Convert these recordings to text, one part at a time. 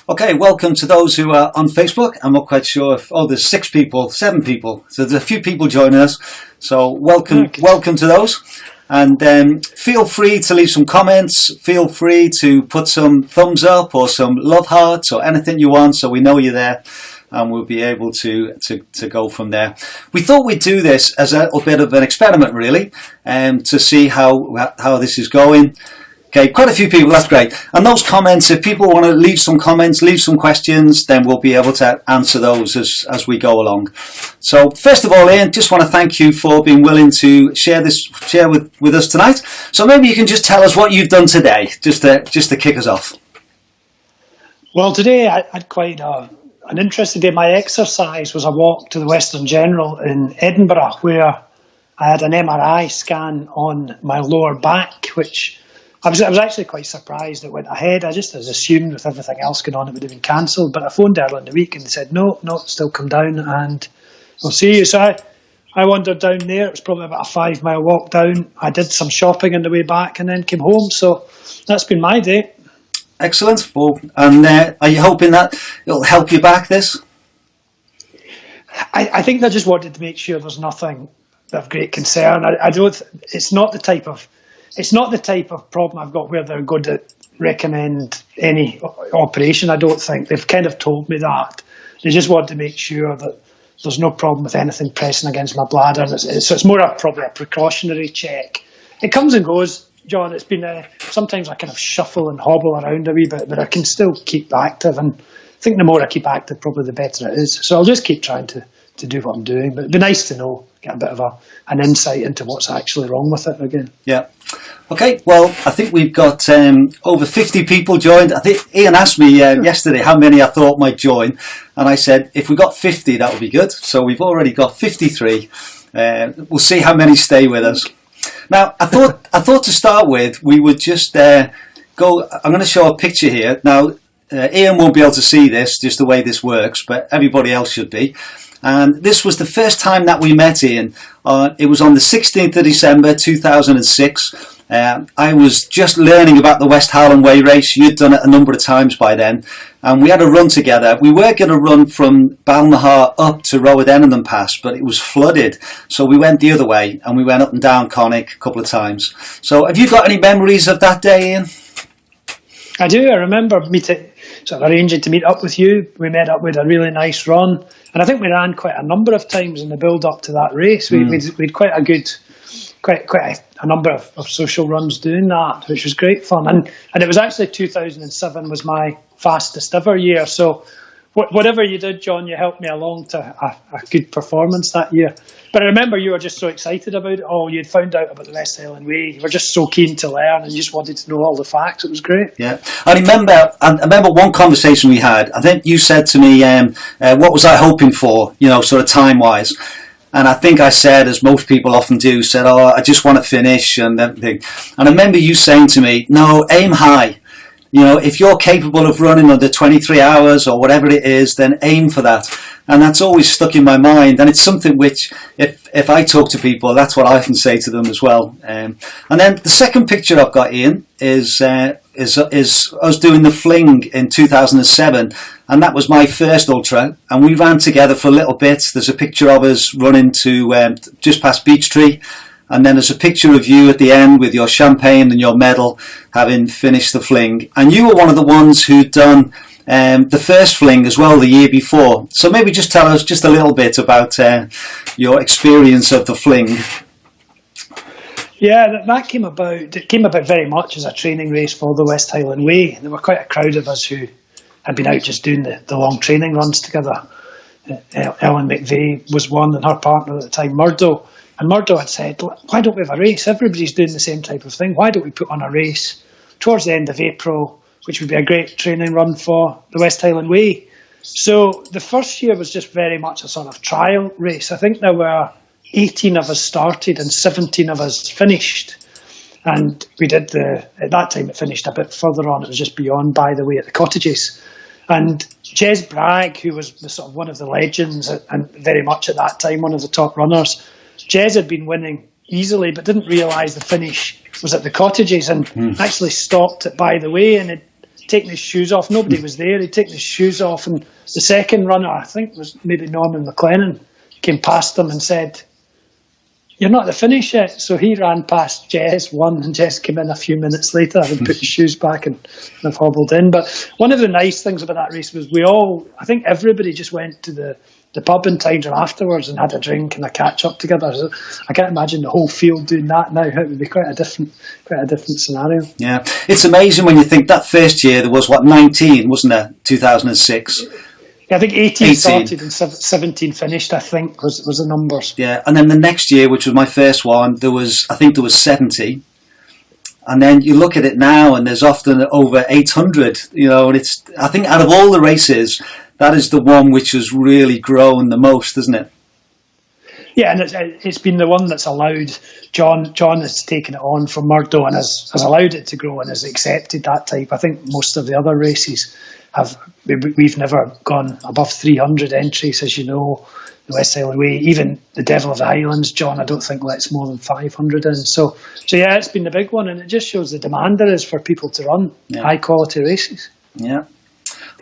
Okay, welcome to those who are on Facebook. I'm not quite sure if, there's 6 people, 7 people. So there's a few people joining us. So welcome to those. And feel free to leave some comments. Feel free to put some thumbs up or some love hearts or anything you want so we know you're there. And we'll be able to go from there. We thought we'd do this as a little bit of an experiment, really, to see how this is going. Okay, quite a few people, that's great. And those comments, if people want to leave some comments, leave some questions, then we'll be able to answer those as we go along. So first of all, Ian, just want to thank you for being willing to share with us tonight. So maybe you can just tell us what you've done today, just to kick us off. Well, today I had quite an interesting day. My exercise was a walk to the Western General in Edinburgh, where I had an MRI scan on my lower back, which I was actually quite surprised it went ahead. I just assumed with everything else going on it would have been cancelled, but I phoned earlier in the week and they said, no, still come down and we'll see you. So I wandered down there. It was probably about a 5-mile walk down. I did some shopping on the way back and then came home. So that's been my day. Excellent. Well, and are you hoping that it'll help you back this? I think they just wanted to make sure there's nothing of great concern. It's not the type of problem I've got where they're going to recommend any operation. I don't think. They've kind of told me that. They just want to make sure that there's no problem with anything pressing against my bladder. So it's more probably a precautionary check. It comes and goes, John. It's been sometimes I kind of shuffle and hobble around a wee bit, but I can still keep active. And I think the more I keep active, probably the better it is. So I'll just keep trying to do what I'm doing. But it'd be nice to know, get a bit of an insight into what's actually wrong with it again. Yeah. Okay, well, I think we've got over 50 people joined. I think Ian asked me yesterday how many I thought might join, and I said if we got 50, that would be good. So we've already got 53. We'll see how many stay with us. Now, I thought to start with, we would just go. I'm going to show a picture here. Now, Ian won't be able to see this, just the way this works, but everybody else should be. And this was the first time that we met Ian. It was on the 16th of December 2006. I was just learning about the West Highland Way race. You'd done it a number of times by then. And we had a run together. We were going to run from Balnahar up to Rowadennan Pass, but it was flooded. So we went the other way and we went up and down Connick a couple of times. So have you got any memories of that day, Ian? I do. I remember arranging to meet up with you. We met up with a really nice run. And I think we ran quite a number of times in the build up to that race. We'd quite a good, quite a number of social runs doing that, which was great fun. And it was actually 2007 was my fastest ever year. So whatever you did, John, you helped me along to a good performance that year. But I remember you were just so excited about it all. You'd found out about the West Highland Way. You were just so keen to learn and you just wanted to know all the facts. It was great. Yeah. I remember one conversation we had. I think you said to me, what was I hoping for, sort of time-wise? And I think I said, as most people often do, I just want to finish and everything. And I remember you saying to me, no, aim high. If you're capable of running under 23 hours or whatever it is, then aim for that. And that's always stuck in my mind. And it's something which, if I talk to people, that's what I often say to them as well. And then the second picture I've got, Ian, is us doing the fling in 2007. And that was my first ultra. And we ran together for a little bit. There's a picture of us running to just past Beech Tree. And then there's a picture of you at the end with your champagne and your medal, having finished the fling. And you were one of the ones who'd done the first fling as well the year before. So maybe just tell us just a little bit about your experience of the fling. Yeah, that came about. It came about very much as a training race for the West Highland Way. There were quite a crowd of us who had been out just doing the long training runs together. Ellen McVeigh was one, and her partner at the time, Murdo. And Murdo had said, why don't we have a race? Everybody's doing the same type of thing. Why don't we put on a race towards the end of April, which would be a great training run for the West Highland Way? So the first year was just very much a sort of trial race. I think there were 18 of us started and 17 of us finished. And we did at that time it finished a bit further on. It was just beyond, by the way, at the cottages. And Jez Bragg, who was sort of one of the legends and very much at that time one of the top runners, Jez had been winning easily but didn't realise the finish was at the cottages and actually stopped it by the way and taken his shoes off. Nobody was there. He'd taken his shoes off, and the second runner, I think it was maybe Norman McLennan, came past him and said, "You're not at the finish yet." So he ran past Jess, won, and Jess came in a few minutes later and put his shoes back and have hobbled in. But one of the nice things about that race was I think everybody just went to the pub in Tydrum afterwards and had a drink and a catch up together. So I can't imagine the whole field doing that now. It would be quite a different scenario. Yeah, it's amazing when you think that first year there was 19, wasn't there? 2006. Yeah, I think 18 started and 17 finished, I think, was the numbers. Yeah, and then the next year, which was my first one, there was 70. And then you look at it now and there's often over 800, and I think out of all the races, that is the one which has really grown the most, isn't it? Yeah, and it's been the one that's allowed, John has taken it on from Murdo and has allowed it to grow and has accepted that type. I think most of the other races we've never gone above 300 entries, as you know, the West Highland Way. Even the Devil of the Highlands, John, I don't think lets more than 500 in. So yeah, it's been the big one, and it just shows the demand there is for people to run high quality races. Yeah.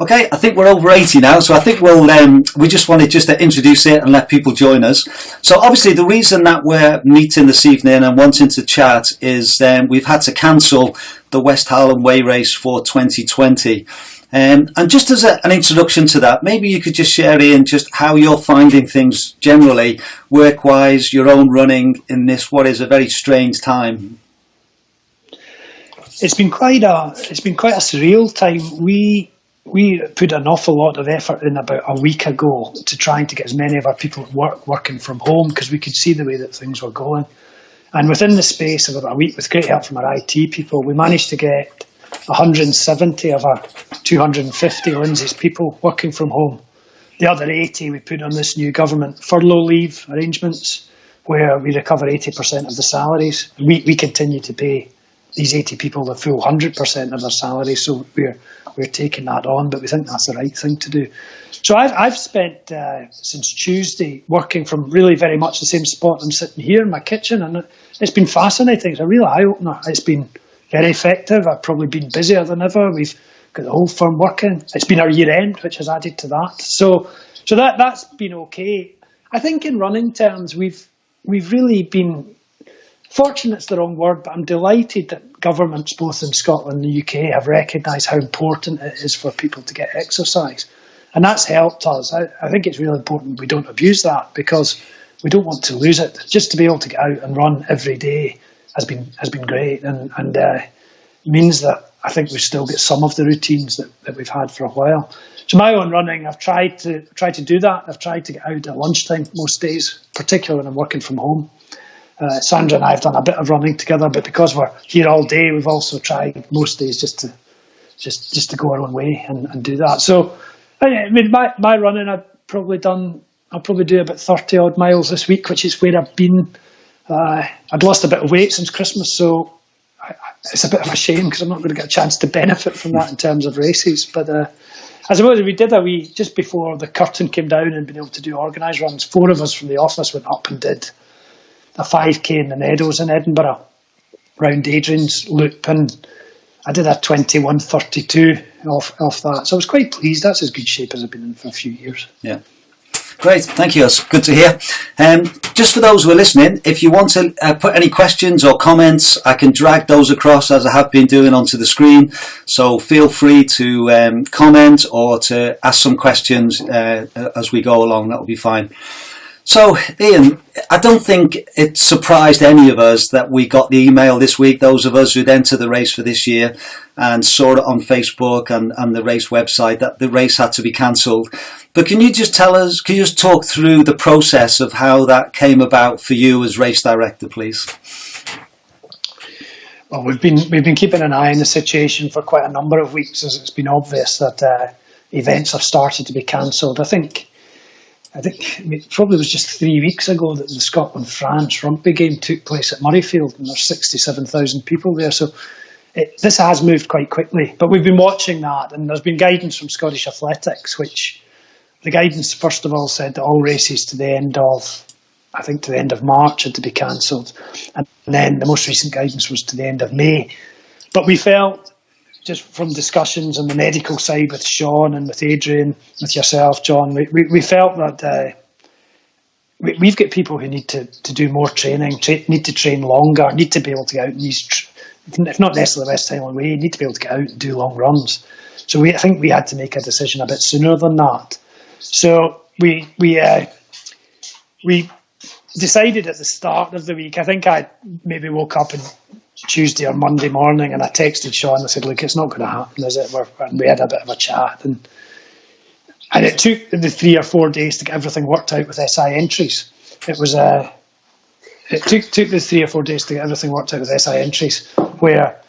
Okay, I think we're over 80 now, so I think we just wanted to introduce it and let people join us. So obviously the reason that we're meeting this evening and wanting to chat is we've had to cancel the West Highland Way race for 2020. And just as an introduction to that, maybe you could just share, Ian, just how you're finding things generally, work-wise, your own running in this, what is a very strange time. It's been quite a surreal time. We put an awful lot of effort in about a week ago to trying to get as many of our people at work working from home, because we could see the way that things were going. And within the space of about a week, with great help from our IT people, we managed to get 170 of our 250 Lindsay's people working from home. The other 80 we put on this new government furlough leave arrangements, where we recover 80% of the salaries. We continue to pay these 80 people the full 100% of their salary, so we're taking that on, but we think that's the right thing to do. So I've spent since Tuesday working from really very much the same spot. I'm sitting here in my kitchen, and it's been fascinating. It's a real eye-opener. It's been very effective. I've probably been busier than ever. We've got the whole firm working. It's been our year end, which has added to that. So that's been okay. I think in running terms, we've really been fortunate's the wrong word, but I'm delighted that governments both in Scotland and the UK have recognised how important it is for people to get exercise. And that's helped us. I think it's really important we don't abuse that, because we don't want to lose it. Just to be able to get out and run every day has been great, and means that I think we've still got some of the routines that we've had for a while. So my own running, I've tried to do that. I've tried to get out at lunchtime most days, particularly when I'm working from home. Sandra and I have done a bit of running together, but because we're here all day, we've also tried most days just to go our own way and do that. So I mean, my running, I'll probably do about 30 odd miles this week, which is where I've been. I'd lost a bit of weight since Christmas, so it's a bit of a shame because I'm not going to get a chance to benefit from that in terms of races. But I suppose we did just before the curtain came down and been able to do organised runs. 4 of us from the office went up and did a 5k in the Meadows in Edinburgh, round Adrian's Loop, and I did a 21:32 off that. So I was quite pleased. That's as good shape as I've been in for a few years. Yeah. Great, thank you. That's good to hear. Just for those who are listening, if you want to put any questions or comments, I can drag those across as I have been doing onto the screen. So feel free to comment or to ask some questions as we go along. That will be fine. So, Ian, I don't think it surprised any of us that we got the email this week, those of us who'd entered the race for this year and saw it on Facebook and the race website, that the race had to be cancelled. But can you just talk through the process of how that came about for you as race director, please? Well, we've been keeping an eye on the situation for quite a number of weeks, as it's been obvious that events have started to be cancelled. I think it probably was just 3 weeks ago that the Scotland-France rugby game took place at Murrayfield, and there's 67,000 people there. So this has moved quite quickly. But we've been watching that, and there's been guidance from Scottish Athletics, which the guidance, first of all, said that all races to the end of March had to be cancelled. And then the most recent guidance was to the end of May. But we felt just from discussions on the medical side with Sean and with Adrian, with yourself, John, we felt that we've got people who need to do more training, need to train longer, need to be able to get out in these, if not necessarily West Highland Way, need to be able to get out and do long runs. So I think we had to make a decision a bit sooner than that. So we decided at the start of the week. I think I maybe woke up on Tuesday or Monday morning and I texted Sean. I said, "Look, it's not going to happen, is it?" And we had a bit of a chat, and it took the 3 or 4 days to get everything worked out with SI entries. It took the 3 or 4 days to get everything worked out with SI entries, where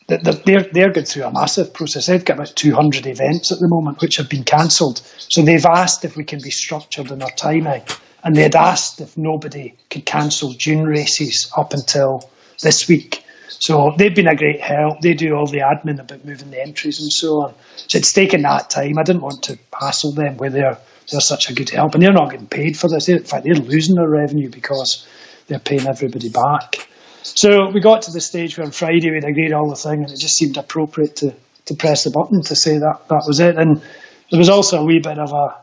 they're going through a massive process. They've got about 200 events at the moment which have been cancelled. So they've asked if we can be structured in our timing, and they'd asked if nobody could cancel June races up until this week. So they've been a great help. They do all the admin about moving the entries and so on. So it's taken that time. I didn't want to hassle them where they're such a good help, and they're not getting paid for this. In fact, they're losing their revenue because they're paying everybody back. So we got to the stage where on Friday we'd agreed all the thing, and it just seemed appropriate to press the button to say that was it. And there was also a wee bit of a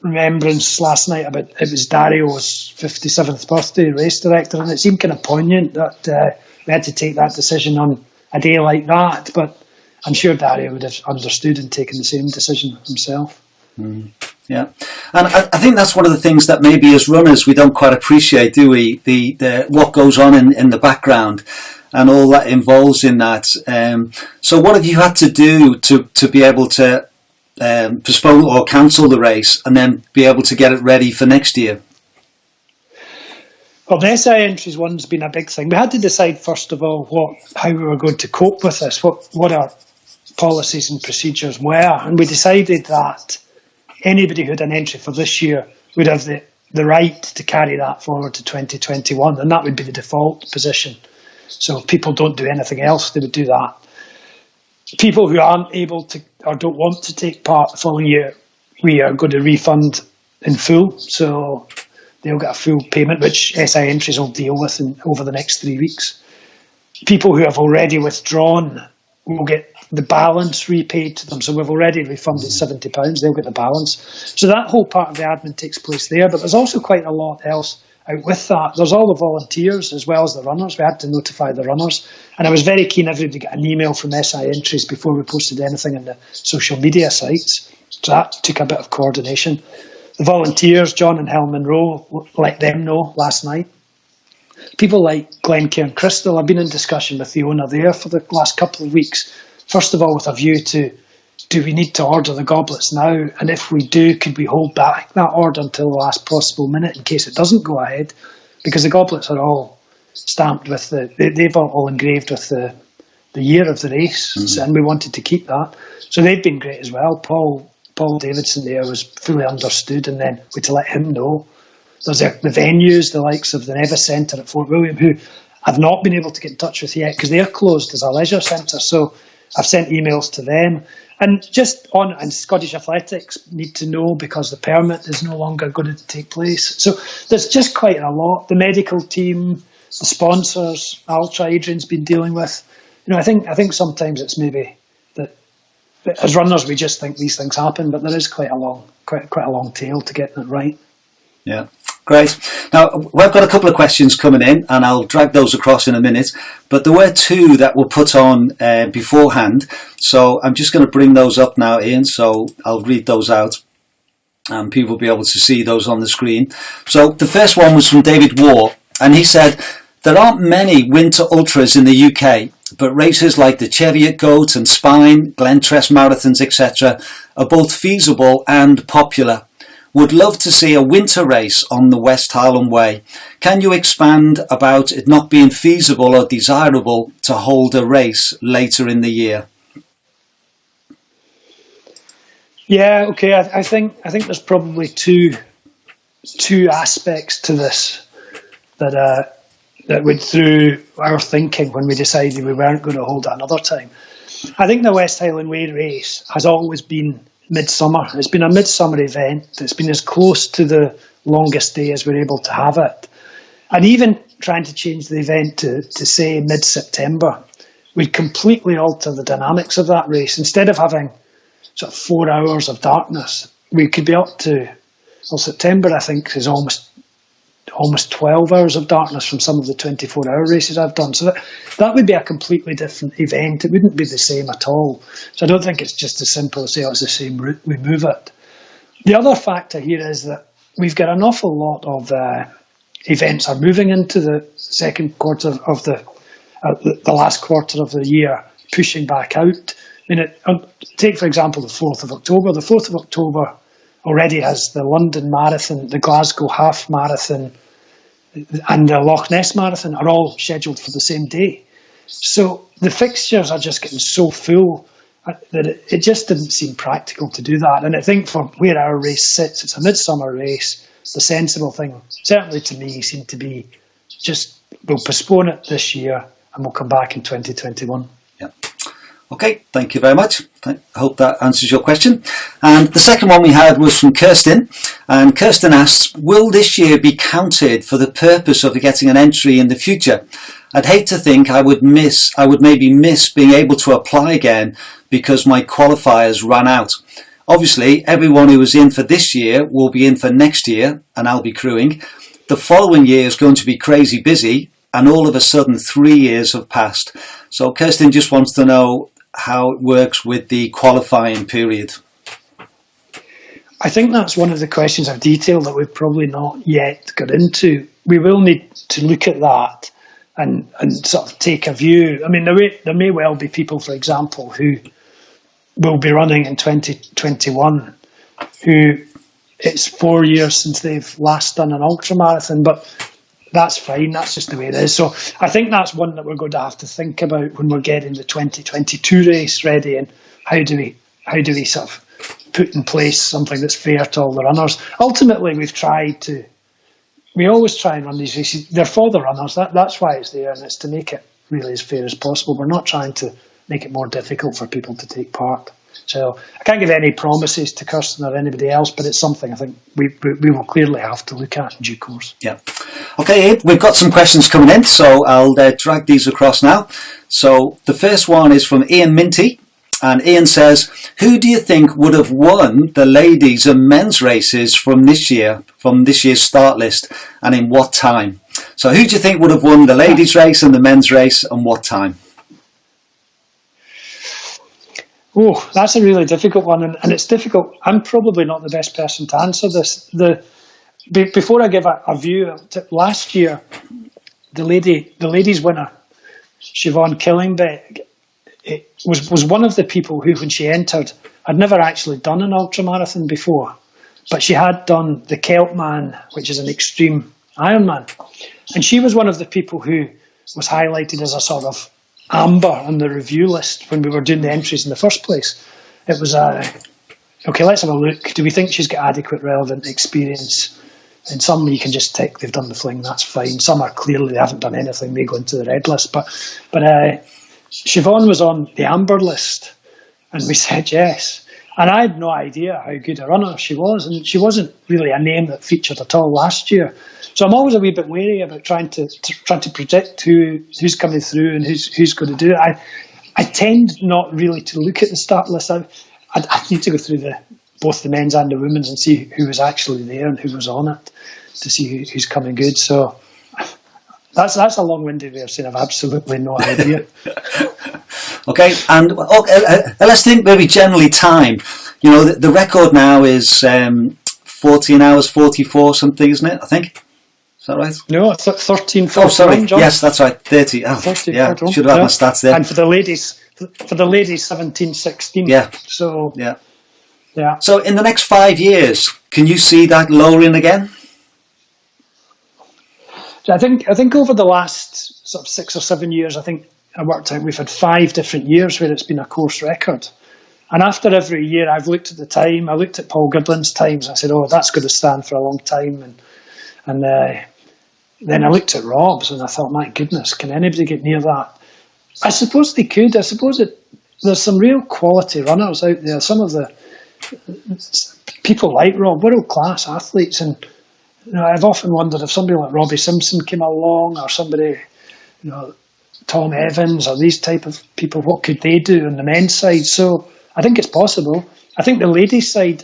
remembrance last night about it was Dario's 57th birthday, race director, and it seemed kind of poignant that we had to take that decision on a day like that. But I'm sure Dario would have understood and taken the same decision himself. Mm. Yeah, and I think that's one of the things that maybe as runners we don't quite appreciate, do we? The what goes on in the background and all that involves in that. So what have you had to do to be able to postpone or cancel the race and then be able to get it ready for next year? Well, the SI entries one's been a big thing. We had to decide first of all how we were going to cope with this, what our policies and procedures were, and we decided that anybody who had an entry for this year would have the right to carry that forward to 2021, and that would be the default position. So if people don't do anything else, they would do that. People who aren't able to or don't want to take part the following year, we are going to refund in full. So they'll get a full payment, which SI entries will deal with over the next 3 weeks. People who have already withdrawn will get the balance repaid to them. So we've already refunded £70, they'll get the balance. So that whole part of the admin takes place there, but there's also quite a lot else out with that. There's all the volunteers as well as the runners. We had to notify the runners, and I was very keen everybody to get an email from SI entries before we posted anything in the social media sites. So that took a bit of coordination. The volunteers, John and Helen Monroe, let them know last night. People like Glencairn Crystal, I've been in discussion with the owner there for the last couple of weeks. First of all, with a view to, do we need to order the goblets now? And if we do, could we hold back that order until the last possible minute in case it doesn't go ahead? Because the goblets are all stamped with they've all engraved with the year of the race, and we wanted to keep that. So they've been great as well. Paul Davidson there was fully understood, and then we had to let him know. There's the venues, the likes of the Nevis Centre at Fort William, who I've not been able to get in touch with yet because they're closed as a leisure centre. So I've sent emails to them. And and Scottish Athletics need to know because the permit is no longer going to take place. So there's just quite a lot. The medical team, the sponsors, Ultra, Adrian's been dealing with. I think sometimes it's maybe that as runners we just think these things happen, but there is quite a long tail to getting it right. Yeah. Great. Now, we've got a couple of questions coming in, and I'll drag those across in a minute. But there were two that were put on beforehand, so I'm just going to bring those up now, Ian, so I'll read those out, and people will be able to see those on the screen. So the first one was from David Waugh, and he said, there aren't many winter ultras in the UK, but races like the Cheviot Goat and Spine, Glentress Marathons, etc. are both feasible and popular. Would love to see a winter race on the West Highland Way. Can you expand about it not being feasible or desirable to hold a race later in the year? Yeah, okay. I think there's probably two aspects to this that went through our thinking when we decided we weren't going to hold it another time. I think the West Highland Way race has always been midsummer. It's been a midsummer event. It's been as close to the longest day as we're able to have it. And even trying to change the event to say mid-September we'd completely alter the dynamics of that race. Instead of having sort of 4 hours of darkness, we could be up to, well, September, I think, is almost 12 hours of darkness from some of the 24-hour races I've done. So that would be a completely different event. It wouldn't be the same at all. So I don't think it's just as simple as say, oh, it's the same route, we move it. The other factor here is that we've got an awful lot of events are moving into the second quarter of the last quarter of the year, pushing back out. I mean, take, for example, the 4th of October. The 4th of October already has the London Marathon, the Glasgow Half Marathon, and the Loch Ness Marathon are all scheduled for the same day. So the fixtures are just getting so full that it just didn't seem practical to do that. And I think for where our race sits, it's a midsummer race. The sensible thing, certainly to me, seemed to be just we'll postpone it this year and we'll come back in 2021. Yeah. Okay, thank you very much. I hope that answers your question. And the second one we had was from Kirsten. And Kirsten asks, will this year be counted for the purpose of getting an entry in the future? I'd hate to think I would maybe miss being able to apply again because my qualifiers ran out. Obviously, everyone who was in for this year will be in for next year, and I'll be crewing. The following year is going to be crazy busy, and all of a sudden 3 years have passed. So Kirsten just wants to know how it works with the qualifying period. I think that's one of the questions of detail that we've probably not yet got into. We will need to look at that and sort of take a view. I mean, there may well be people, for example, who will be running in 2021 who it's 4 years since they've last done an ultramarathon, but that's fine. That's just the way it is. So I think that's one that we're going to have to think about when we're getting the 2022 race ready, and how do we sort of put in place something that's fair to all the runners. Ultimately, we always try and run these races. They're for the runners. That's why it's there, and it's to make it really as fair as possible. We're not trying to make it more difficult for people to take part. So I can't give any promises to Kirsten or anybody else, but it's something I think we will clearly have to look at in due course. Yeah. Okay, Abe, we've got some questions coming in, so I'll drag these across now. So the first one is from Ian Beattie, and Ian says, who do you think would have won the ladies and men's races from this year's start list, and in what time? So who do you think would have won the ladies' race and the men's race, and what time? Oh, that's a really difficult one, and it's difficult. I'm probably not the best person to answer this. Before I give a view, last year, the ladies winner, Siobhan Killingbeck, was one of the people who, when she entered, had never actually done an ultramarathon before, but she had done the Kelpman, which is an extreme Ironman, and she was one of the people who was highlighted as a sort of amber on the review list when we were doing the entries in the first place. It was okay, let's have a look. Do we think she's got adequate relevant experience? And some you can just tick they've done the fling, that's fine. Some are clearly they haven't done anything, they go into the red list. But Siobhan was on the amber list, and we said yes. And I had no idea how good a runner she was, and she wasn't really a name that featured at all last year. So I'm always a wee bit wary about trying to predict who's coming through and who's going to do it. I tend not really to look at the start list. I need to go through both the men's and the women's and see who was actually there and who was on it to see who's coming good. So that's a long-winded way of saying I've absolutely no idea. Okay, and let's think maybe generally time. You know, the record now is 14 hours 44 something, isn't it? I think. Is that right? No, 13. Oh, sorry. John. Yes, that's right. 30. Oh, 30, yeah, should have had my stats there. And for the ladies, 17-16. Yeah. So yeah. Yeah. So in the next 5 years, can you see that lowering again? I think over the last sort of 6 or 7 years, I think I worked out we've had 5 different years where it's been a course record. And after every year, I've looked at the time. I looked at Paul Goodland's times. I said, "Oh, that's going to stand for a long time." And then I looked at Rob's, and I thought, "My goodness, can anybody get near that?" I suppose they could. I suppose there's some real quality runners out there. Some of the people like Rob, world-class athletes, and I've often wondered if somebody like Robbie Simpson came along, or somebody, Tom Evans or these type of people, what could they do on the men's side? So I think it's possible. I think the ladies' side,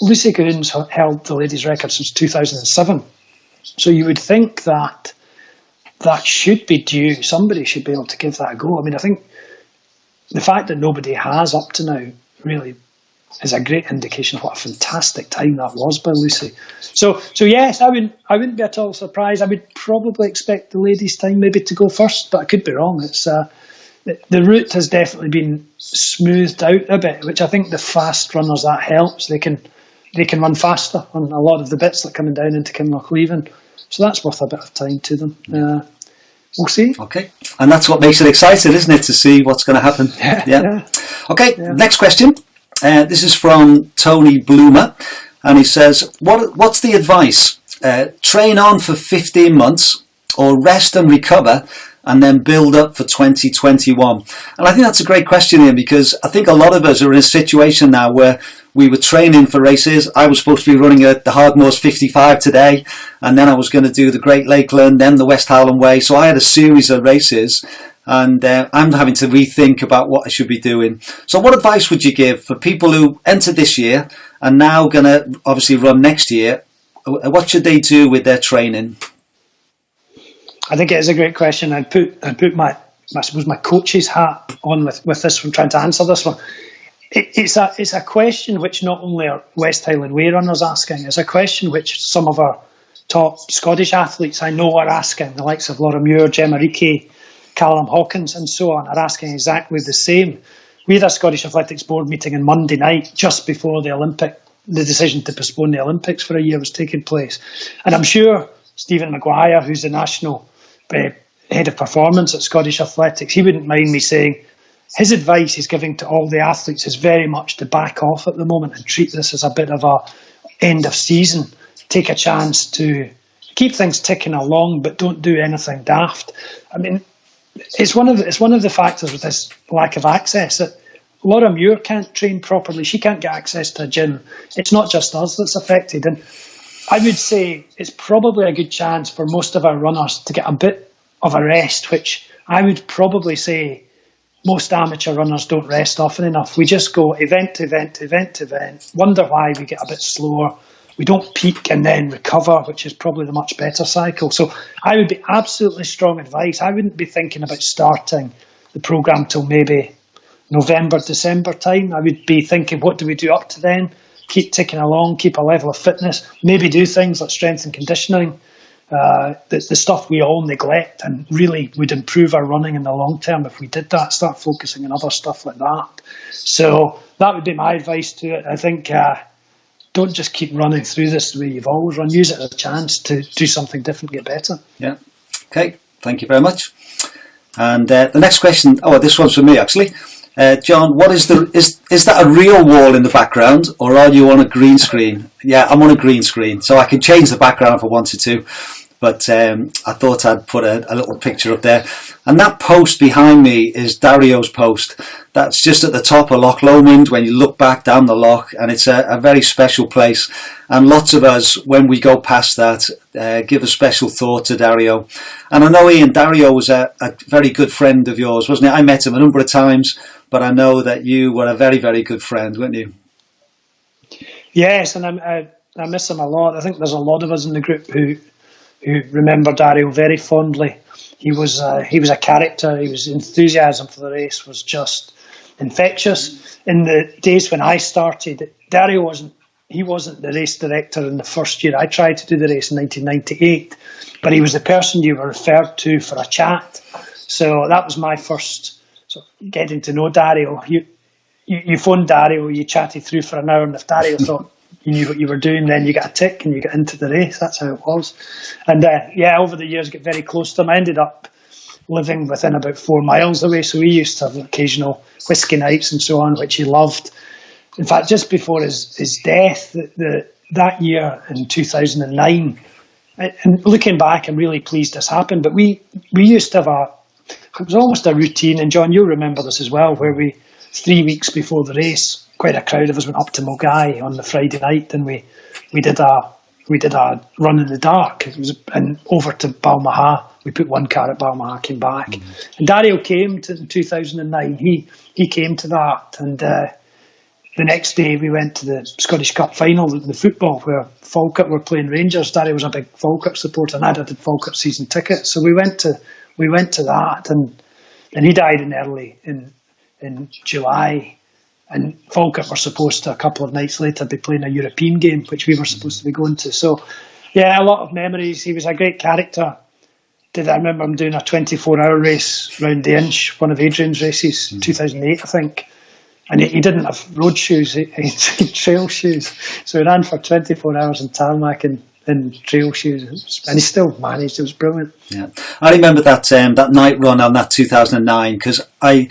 Lucy Goons held the ladies' record since 2007. So you would think that should be due. Somebody should be able to give that a go. I mean, I think the fact that nobody has up to now really is a great indication of what a fantastic time that was by Lucy. So yes, I wouldn't be at all surprised. I would probably expect the ladies' time maybe to go first, but I could be wrong. It's the route has definitely been smoothed out a bit, which I think the fast runners, that helps. They can run faster on a lot of the bits that are coming down into Kinlochleven. So that's worth a bit of time to them. We'll see. Okay. And that's what makes it exciting, isn't it, to see what's going to happen? Yeah. Okay, next question. This is from Tony Bloomer. And he says, what's the advice? Train on for 15 months or rest and recover and then build up for 2021? And I think that's a great question, Ian, because I think a lot of us are in a situation now where we were training for races. I was supposed to be running the Hardmoors 55 today, and then I was going to do the Great Lakeland, then the West Highland Way. So I had a series of races, and I'm having to rethink about what I should be doing. So what advice would you give for people who entered this year and now going to obviously run next year? What should they do with their training? I think it is a great question. I'd put my coach's hat on with this one, trying to answer this one. It's a question which not only are West Highland Way runners asking, it's a question which some of our top Scottish athletes I know are asking. The likes of Laura Muir, Gemma Reekie, Callum Hawkins and so on are asking exactly the same. We had a Scottish Athletics Board meeting on Monday night just before the decision to postpone the Olympics for a year was taking place. And I'm sure Stephen Maguire, who's the national head of performance at Scottish Athletics, he wouldn't mind me saying his advice he's giving to all the athletes is very much to back off at the moment and treat this as a bit of a end of season. Take a chance to keep things ticking along, but don't do anything daft. I mean, it's one of the factors with this lack of access that Laura Muir can't train properly. She can't get access to a gym. It's not just us that's affected. And I would say it's probably a good chance for most of our runners to get a bit of a rest, which I would probably say most amateur runners don't rest often enough. We just go event to event to event to event, wonder why we get a bit slower. We don't peak and then recover, which is probably the much better cycle. So I would be absolutely strong advice. I wouldn't be thinking about starting the programme till maybe November, December time. I would be thinking, what do we do up to then? Keep ticking along, keep a level of fitness, maybe do things like strength and conditioning, the stuff we all neglect and really would improve our running in the long term if we did that, start focusing on other stuff like that. So that would be my advice to it. I think don't just keep running through this the way you've always run. Use it as a chance to do something different, get better. Yeah. Okay. Thank you very much. And the next question, this one's for me actually. John, what is that a real wall in the background, or are you on a green screen? Yeah, I'm on a green screen, so I can change the background if I wanted to. But I thought I'd put a little picture up there. And that post behind me is Dario's post. That's just at the top of Loch Lomond when you look back down the loch, and it's a very special place. And lots of us, when we go past that, give a special thought to Dario. And I know, Ian, Dario was a very good friend of yours, wasn't he? I met him a number of times, but I know that you were a very, very good friend, weren't you? Yes, and I miss him a lot. I think there's a lot of us in the group who remember Dario very fondly. He was a character. His enthusiasm for the race was just infectious. In the days when I started, Dario wasn't the race director in the first year I tried to do the race in 1998, but he was the person you were referred to for a chat. So that was my first sort of getting to know Dario. You phoned Dario, you chatted through for an hour, and if Dario thought you knew what you were doing, then you got a tick and you got into the race. That's how it was. And over the years, got very close to him. I ended up living within about 4 miles away, so we used to have occasional whiskey nights and so on, which he loved. In fact, just before his death, that year in 2009, and looking back, I'm really pleased this happened, but we used to have it was almost a routine, and John, you'll remember this as well, where 3 weeks before the race, quite a crowd of us went up to Mulgai on the Friday night, and we did a we did a run in the dark. It was and over to Balmaha. We put one car at Balmaha, came back, and Dario came to in 2009. He came to that, and the next day we went to the Scottish Cup final, the football, where Falkirk were playing Rangers. Dario was a big Falkirk supporter, and I had a Falkirk season ticket, so we went to that, and he died in July. And Falkirk were supposed to, a couple of nights later, be playing a European game, which we were supposed to be going to. So, yeah, a lot of memories. He was a great character. I remember him doing a 24-hour race round the Inch, one of Adrian's races, 2008, I think. And he didn't have road shoes, he had trail shoes. So he ran for 24 hours in tarmac and trail shoes, and he still managed. It was brilliant. Yeah, I remember that that night run on that 2009 because I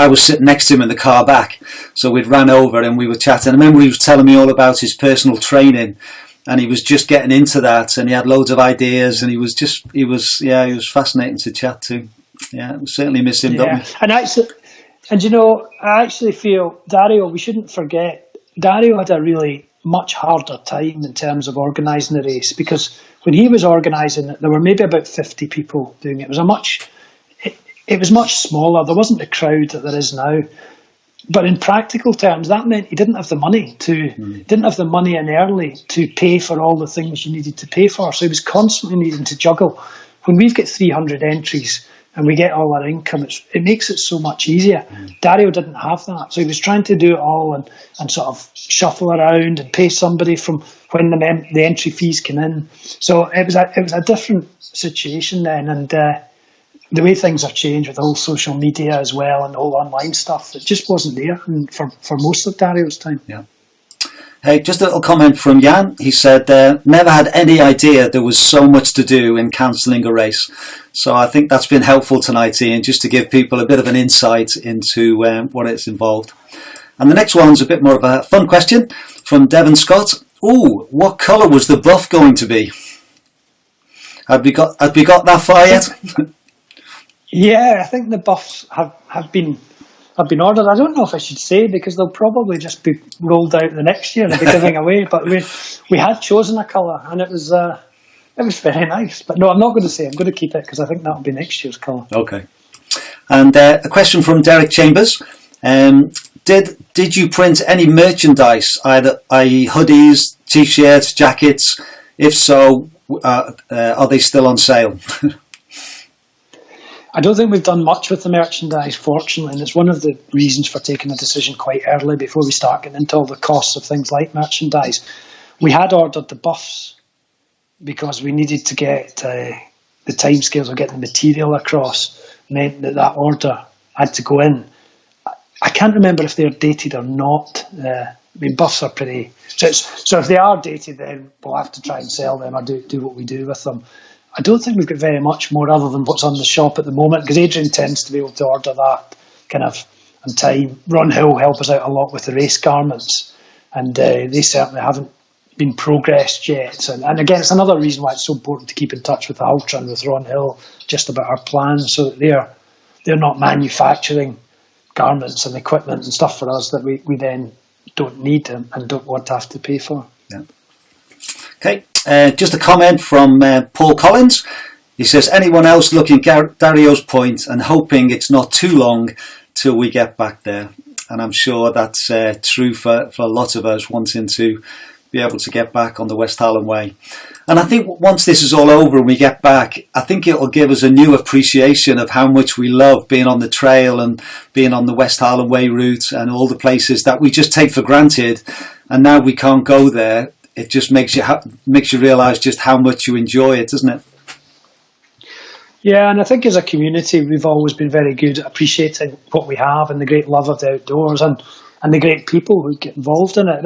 was sitting next to him in the car back, so we'd ran over and we were chatting. I remember he was telling me all about his personal training, and he was just getting into that, and he had loads of ideas, and he was fascinating to chat to. Yeah, we certainly miss him, don't we? And I actually feel Dario. We shouldn't forget Dario had a really much harder time in terms of organising the race, because when he was organising it, there were maybe about 50 people doing it. It was much smaller. There wasn't the crowd that there is now. But in practical terms, that meant he didn't have the money in early to pay for all the things you needed to pay for. So he was constantly needing to juggle. When we've got 300 entries and we get all our income, it makes it so much easier. Dario didn't have that, so he was trying to do it all and sort of shuffle around and pay somebody from when the entry fees came in. So it was a different situation then, and the way things have changed with the whole social media as well and all online stuff, it just wasn't there for most of Dario's time. Yeah. Hey, just a little comment from Jan. He said, never had any idea there was so much to do in cancelling a race. So I think that's been helpful tonight, Ian, just to give people a bit of an insight into what it's involved. And the next one's a bit more of a fun question from Devon Scott. Ooh, what colour was the buff going to be? Have we got that far yet? Yeah, I think the buffs have been ordered. I don't know if I should say, because they'll probably just be rolled out the next year and be giving away. But we had chosen a colour, and it was very nice. But no, I'm not going to say. I'm going to keep it because I think that'll be next year's colour. Okay. And a question from Derek Chambers. Did you print any merchandise, i.e. hoodies, t-shirts, jackets? If so, are they still on sale? I don't think we've done much with the merchandise, fortunately, and it's one of the reasons for taking a decision quite early before we start getting into all the costs of things like merchandise. We had ordered the buffs because we needed to get the timescales of getting the material across, meant that order had to go in. I can't remember if they're dated or not. Buffs are pretty... So if they are dated, then we'll have to try and sell them or do what we do with them. I don't think we've got very much more other than what's on the shop at the moment, because Adrian tends to be able to order that kind of on time. Ron Hill help us out a lot with the race garments, and they certainly haven't been progressed yet. And again, it's another reason why it's so important to keep in touch with the Ultra and with Ron Hill just about our plans, so that they're not manufacturing garments and equipment and stuff for us that we then don't need and don't want to have to pay for. Yeah. Okay, just a comment from Paul Collins. He says, anyone else looking at Dario's point and hoping it's not too long till we get back there? And I'm sure that's true for a lot of us wanting to be able to get back on the West Highland Way. And I think once this is all over and we get back, I think it'll give us a new appreciation of how much we love being on the trail and being on the West Highland Way route and all the places that we just take for granted. And now we can't go there. It just makes you realise just how much you enjoy it, doesn't it? Yeah, and I think as a community, we've always been very good at appreciating what we have and the great love of the outdoors and the great people who get involved in it.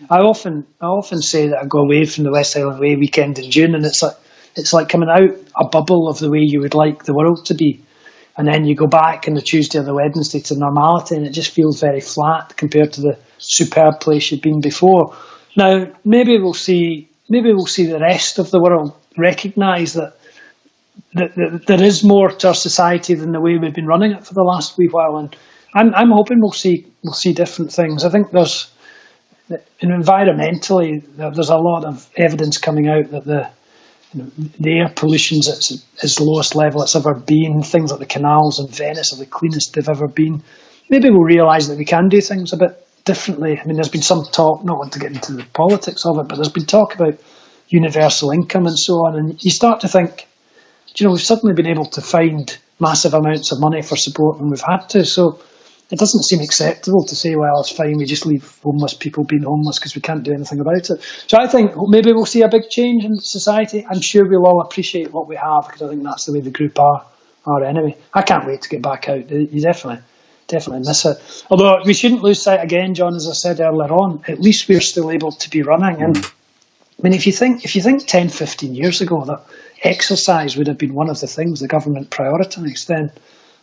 I often say that I go away from the West Highland Way weekend in June, and it's like coming out a bubble of the way you would like the world to be, and then you go back on the Tuesday or the Wednesday to normality, and it just feels very flat compared to the superb place you've been before. Now, maybe we'll see the rest of the world recognise that there is more to our society than the way we've been running it for the last wee while, and I'm hoping we'll see different things. I think environmentally, there's a lot of evidence coming out that the air pollution's at its lowest level it's ever been. Things like the canals in Venice are the cleanest they've ever been. Maybe we'll realise that we can do things a bit differently. I mean, there's been some talk, not want to get into the politics of it, but there's been talk about universal income and so on. And you start to think, we've suddenly been able to find massive amounts of money for support when we've had to. So it doesn't seem acceptable to say, well, it's fine, we just leave homeless people being homeless because we can't do anything about it. So I think maybe we'll see a big change in society. I'm sure we'll all appreciate what we have because I think that's the way the group are anyway. I can't wait to get back out. You definitely miss it. Although we shouldn't lose sight again, John, as I said earlier on, at least we're still able to be running. And I mean, if you think 10, 15 years ago that exercise would have been one of the things the government prioritised, then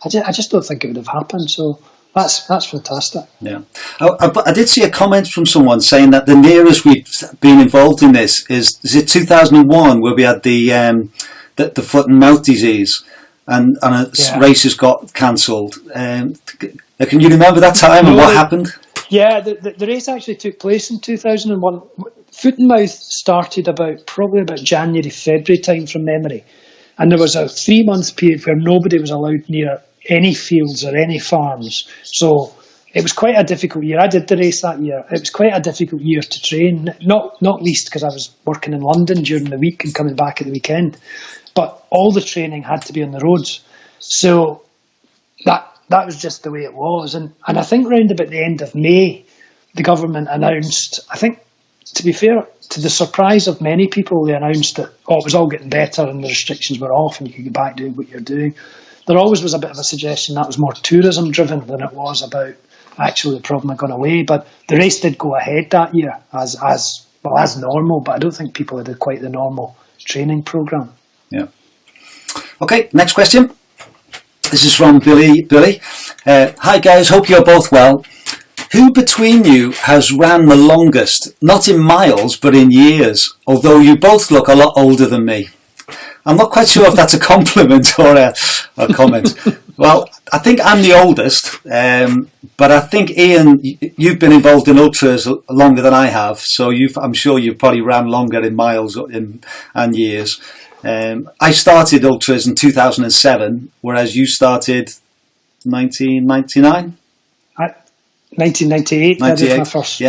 I just don't think it would have happened. So that's fantastic. Yeah, I did see a comment from someone saying that the nearest we've been involved in this is it 2001 where we had the foot and mouth disease and races got cancelled. Can you remember that time and what happened? Yeah, the race actually took place in 2001. Foot and mouth started probably about January, February time from memory. And there was a 3-month period where nobody was allowed near any fields or any farms. So it was quite a difficult year. I did the race that year. It was quite a difficult year to train, not least because I was working in London during the week and coming back at the weekend. But all the training had to be on the roads. So that was just the way it was. And I think round about the end of May, the government announced, I think, to be fair, to the surprise of many people, they announced that it was all getting better and the restrictions were off and you could get back doing what you're doing. There always was a bit of a suggestion that was more tourism driven than it was about actually the problem had gone away. But the race did go ahead that year as normal, but I don't think people had quite the normal training programme. Yeah. Okay, next question. This is from Billy. Hi guys, hope you're both well. Who between you has ran the longest, not in miles, but in years, although you both look a lot older than me? I'm not quite sure if that's a compliment or a comment. Well, I think I'm the oldest, but I think, Ian, you've been involved in ultras longer than I have, so I'm sure you've probably ran longer in miles and years. I started ultras in 2007, whereas you started 1999? 1998. That was my first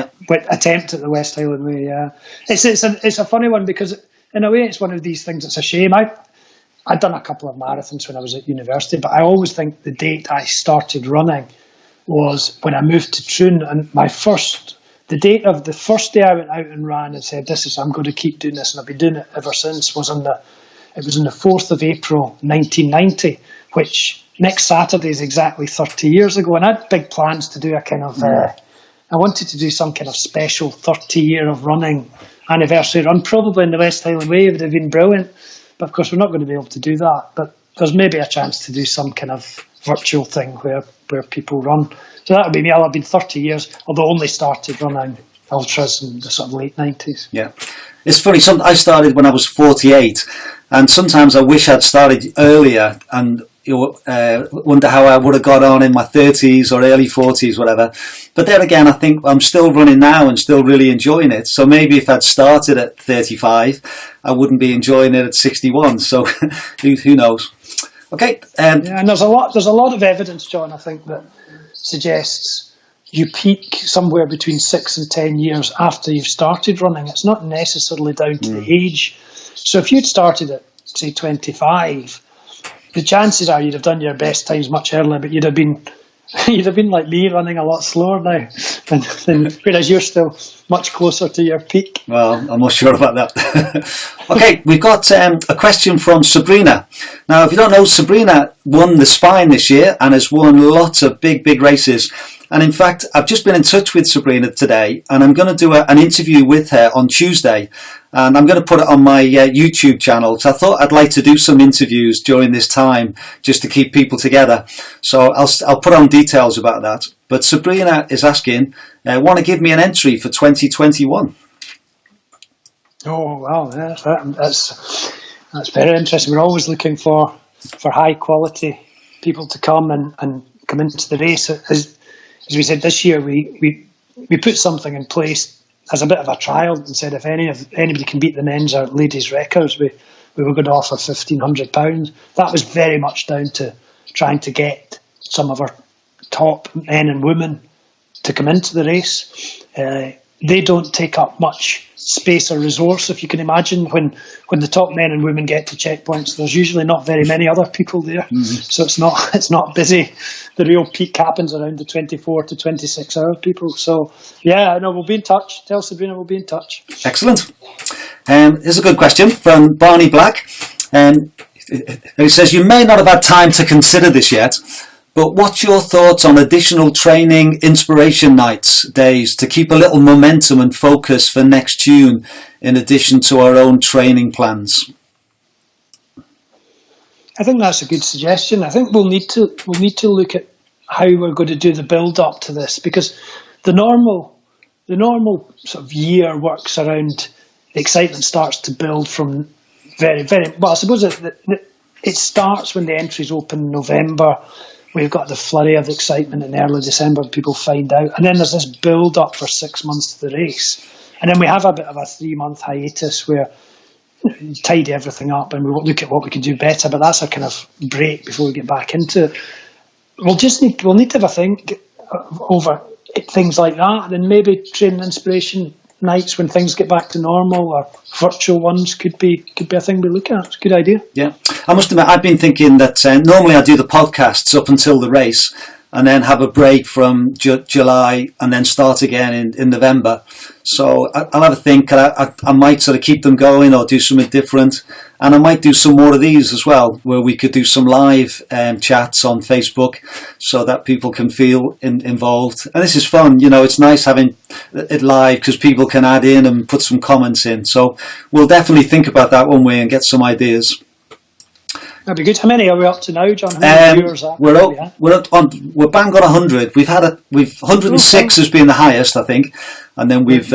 attempt at the West Highland Way. Yeah, it's a funny one because in a way it's one of these things. It's a shame. I'd done a couple of marathons when I was at university, but I always think the date I started running was when I moved to Troon, and the date of the first day I went out and ran and said, I'm going to keep doing this, and I've been doing it ever since. It was on the 4th of April 1990, which next Saturday is exactly 30 years ago, and I had big plans to do a kind of I wanted to do some kind of special 30-year of running anniversary run, probably in the West Highland Way. It would have been brilliant, but of course we're not going to be able to do that. But there's maybe a chance to do some kind of virtual thing where people run. So that would be me. I'll have been 30 years, although only started running ultras in the sort of late 90s. Yeah. It's funny, I started when I was 48, and sometimes I wish I'd started earlier and wonder how I would have got on in my 30s or early 40s, whatever. But then again, I think I'm still running now and still really enjoying it. So maybe if I'd started at 35, I wouldn't be enjoying it at 61. So who knows? Okay. And there's a lot of evidence, John, I think, that suggests you peak somewhere between 6 and 10 years after you've started running. It's not necessarily down to the age. So if you'd started at, say, 25, the chances are you'd have done your best times much earlier, but you'd have been like me, running a lot slower now, whereas you're still much closer to your peak. Well, I'm not sure about that. Okay, we've got a question from Sabrina. Now, if you don't know, Sabrina won the Spine this year and has won lots of big races. And in fact, I've just been in touch with Sabrina today, and I'm going to do an interview with her on Tuesday, and I'm going to put it on my YouTube channel. So I thought I'd like to do some interviews during this time just to keep people together. So I'll put on details about that. But Sabrina is asking, want to give me an entry for 2021? Oh, wow, that's very interesting. We're always looking for high quality people to come and come into the race. As we said, this year we put something in place as a bit of a trial and said if anybody can beat the men's or ladies' records, we were going to offer £1,500. That was very much down to trying to get some of our top men and women to come into the race. They don't take up much space or resource, if you can imagine. When the top men and women get to checkpoints, there's usually not very many other people there, so it's not busy. The real peak happens around the 24 to 26 hour people. So yeah, I know, we'll be in touch. Tell Sabrina we'll be in touch. Excellent. Here's a good question from Barney Black. He says, you may not have had time to consider this yet, but what's your thoughts on additional training inspiration nights, days, to keep a little momentum and focus for next June, in addition to our own training plans? I think that's a good suggestion. I think we'll need to look at how we're going to do the build up to this, because the normal sort of year works around the excitement starts to build from very, very well. I suppose it starts when the entries open in November. We've got the flurry of excitement in early December when people find out. And then there's this build-up for 6 months to the race. And then we have a bit of a 3-month hiatus where you tidy everything up and we will look at what we can do better. But that's a kind of break before we get back into it. We'll need to have a think over things like that. And maybe training inspiration nights when things get back to normal, or virtual ones could be a thing we look at. It's a good idea. Yeah, I must admit, I've been thinking that normally I do the podcasts up until the race and then have a break from July and then start again in November. So I'll have a think. I might sort of keep them going or do something different. And I might do some more of these as well, where we could do some live chats on Facebook so that people can feel involved. And this is fun. You know, it's nice having it live because people can add in and put some comments in. So we'll definitely think about that one way and get some ideas. That'd be good. How many are we up to now, John? How many viewers are we're bang on 100. We've 106 has been the highest, I think, and then we've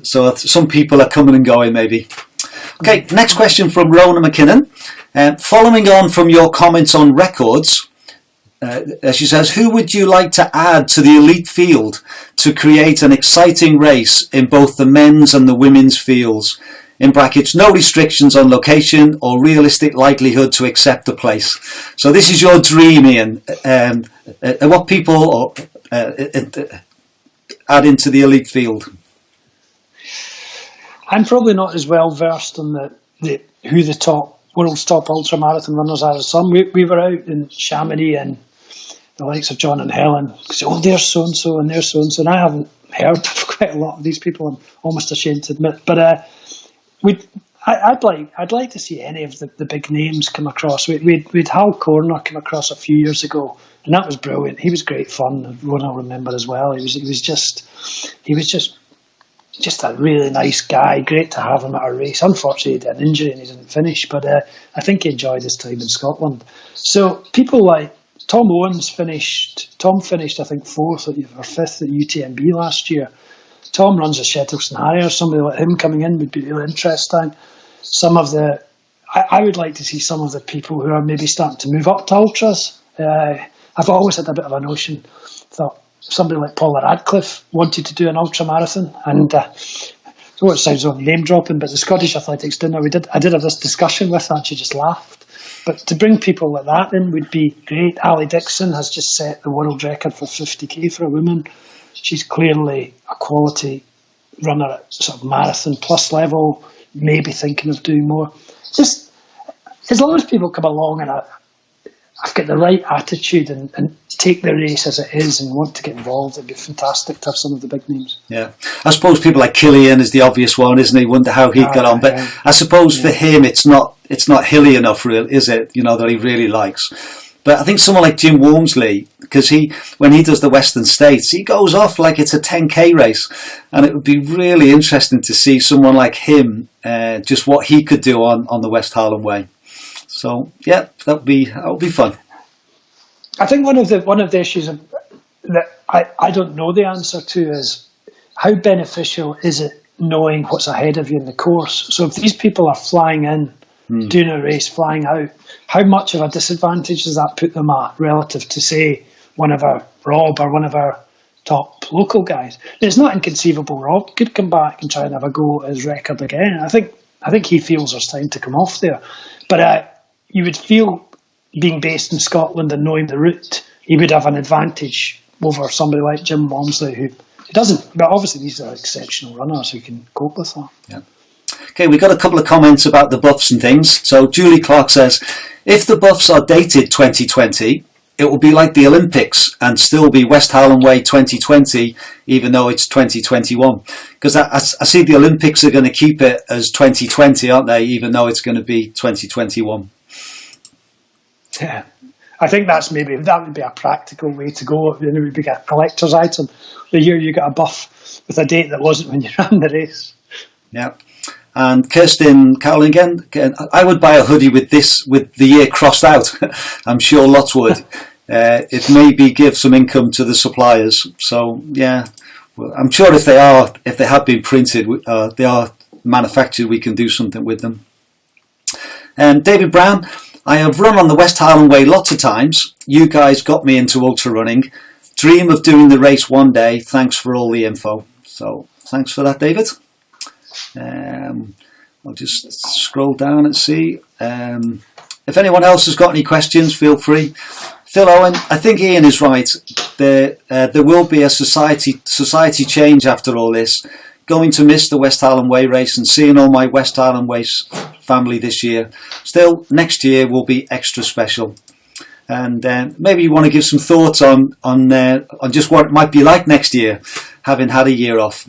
so some people are coming and going maybe. Okay, next question from Rona McKinnon. Following on from your comments on records, she says, who would you like to add to the elite field to create an exciting race in both the men's and the women's fields? In brackets, no restrictions on location or realistic likelihood to accept a place. So this is your dream, Ian. What people add into the elite field? I'm probably not as well versed on who the top world's top ultramarathon runners are as some. We were out in Chamonix and the likes of John and Helen. Oh, there's so and so and there's so and so, and I haven't heard of quite a lot of these people. I'm almost ashamed to admit, but. I'd like to see any of the big names come across. We'd Hal Corner come across a few years ago, and that was brilliant. He was great fun. Everyone will remember as well. He was just a really nice guy. Great to have him at a race. Unfortunately, he had an injury and he didn't finish, but I think he enjoyed his time in Scotland. So people like Tom Owens finished. Tom finished, I think, 4th or 5th at UTMB last year. Tom runs a Shettleston Harrier. Somebody like him coming in would be really interesting. I would like to see some of the people who are maybe starting to move up to ultras. I've always had a bit of a notion. Thought somebody like Paula Radcliffe wanted to do an ultra marathon, and so it sounds like name dropping, but the Scottish Athletics dinner I did have this discussion with her, and she just laughed. But to bring people like that in would be great. Ali Dixon has just set the world record for 50k for a woman. She's clearly a quality runner at sort of marathon plus level, maybe thinking of doing more. Just as long as people come along and I've got the right attitude and take the race as it is and want to get involved, it'd be fantastic to have some of the big names. Yeah, I suppose people like Killian is the obvious one, isn't he? Wonder how he'd get on, but yeah. I suppose for him it's not hilly enough, really, is it? You know, that he really likes. But I think someone like Jim Walmsley, because when he does the Western States, he goes off like it's a 10k race, and it would be really interesting to see someone like him, just what he could do on the West Highland Way. So yeah, that would be fun. I think one of the issues that I don't know the answer to is how beneficial is it knowing what's ahead of you in the course. So if these people are flying in, doing a race, flying out, how much of a disadvantage does that put them at relative to, say, one of our Rob or one of our top local guys. It's not inconceivable Rob could come back and try and have a go at his record again. I think he feels there's time to come off there. But you would feel, being based in Scotland and knowing the route, he would have an advantage over somebody like Jim Walmsley, who doesn't. But obviously these are exceptional runners who can cope with that. Yeah. Okay, we got a couple of comments about the buffs and things. So Julie Clark says, if the buffs are dated 2020, it will be like the Olympics and still be West Highland Way 2020, even though it's 2021. Because I see the Olympics are going to keep it as 2020, aren't they, even though it's going to be 2021. Yeah, I think that would be a practical way to go. It would be a collector's item. The year you got a buff with a date that wasn't when you ran the race. Yeah. And Kirsten Cowling again, I would buy a hoodie with the year crossed out. I'm sure lots would. It maybe give some income to the suppliers. So yeah, well, I'm sure if they have been printed, they are manufactured, we can do something with them. David Brown, I have run on the West Highland Way lots of times. You guys got me into ultra running. Dream of doing the race one day. Thanks for all the info. So thanks for that, David. I'll just scroll down and see. If anyone else has got any questions, feel free. Phil Owen, I think Ian is right. There will be a society change after all this. Going to miss the West Highland Way race and seeing all my West Highland Way family this year. Still, next year will be extra special. And maybe you want to give some thoughts on just what it might be like next year, having had a year off.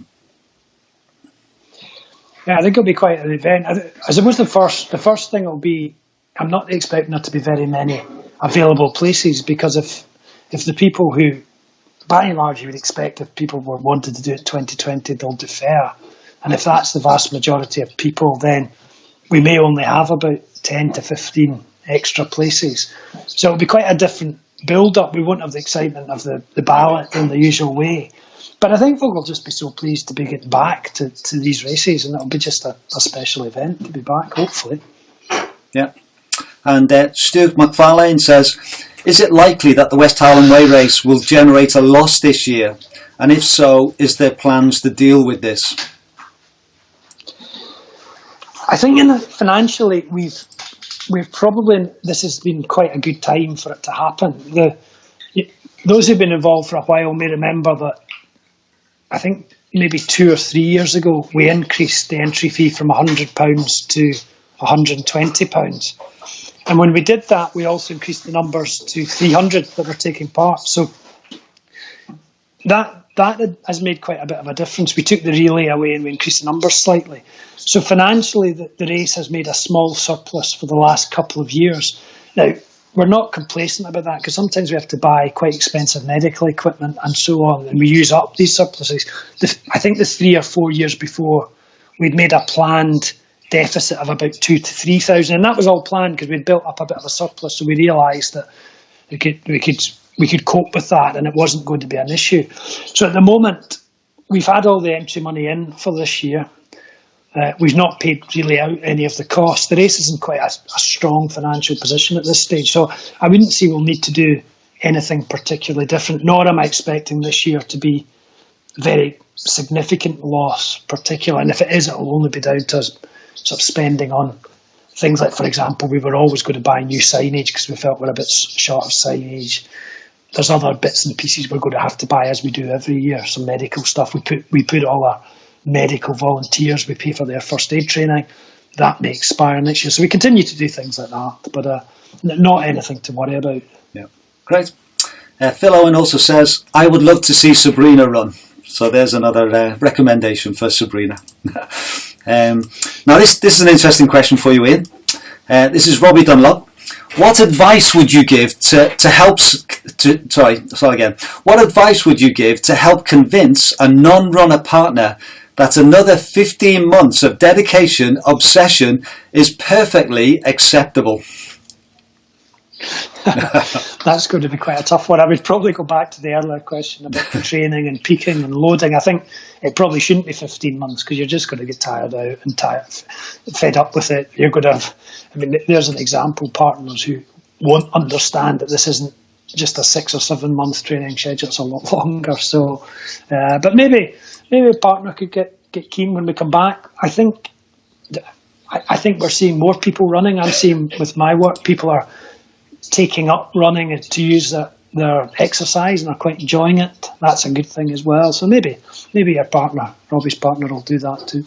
Yeah, I think it'll be quite an event. I suppose the first thing will be, I'm not expecting there to be very many available places, because if the people who, by and large, you would expect if people were wanted to do it 2020, they'll defer. And if that's the vast majority of people, then we may only have about 10 to 15 extra places. So it'll be quite a different build-up. We won't have the excitement of the ballot in the usual way. But I think folk will just be so pleased to be getting back to these races, and it'll be just a special event to be back, hopefully. Yeah. And Stuart McFarlane says, is it likely that the West Highland Way race will generate a loss this year? And if so, is there plans to deal with this? I think financially, we've probably, this has been quite a good time for it to happen. Those who've been involved for a while may remember that I think maybe 2 or 3 years ago, we increased the entry fee from £100 to £120. And when we did that, we also increased the numbers to 300 that were taking part. So that has made quite a bit of a difference. We took the relay away and we increased the numbers slightly. So financially, the race has made a small surplus for the last couple of years. Now, we're not complacent about that, because sometimes we have to buy quite expensive medical equipment and so on, and we use up these surpluses. I think the 3 or 4 years before, we'd made a planned deficit of about 2,000 to 3,000, and that was all planned because we'd built up a bit of a surplus, so we realised that we could cope with that, and it wasn't going to be an issue. So at the moment, we've had all the entry money in for this year. We've not paid really out any of the costs. The race is in quite a strong financial position at this stage, so I wouldn't say we'll need to do anything particularly different, nor am I expecting this year to be very significant loss particularly, and if it is, it'll only be down to us sort of spending on things like, for example, we were always going to buy new signage because we felt we're a bit short of signage. There's other bits and pieces we're going to have to buy, as we do every year, some medical stuff. We put all our medical volunteers, we pay for their first aid training. That may expire next year. So we continue to do things like that, but not anything to worry about. Yeah, great. Phil Owen also says, I would love to see Sabrina run. So there's another recommendation for Sabrina. Now this is an interesting question for you, Ian. This is Robbie Dunlop. What advice would you give What advice would you give to help convince a non-runner partner that another 15 months of dedication, obsession is perfectly acceptable? That's going to be quite a tough one. I would probably go back to the earlier question about the training and peaking and loading. I think it probably shouldn't be 15 months, because you're just going to get tired out and fed up with it. You're going to have, there's an example, partners who won't understand that this isn't just a 6 or 7 month training schedule. It's a lot longer. So, but maybe a partner could get keen when we come back. I think we're seeing more people running. I'm seeing with my work, people are taking up running to use their exercise and are quite enjoying it. That's a good thing as well. So maybe your partner, Robbie's partner, will do that too.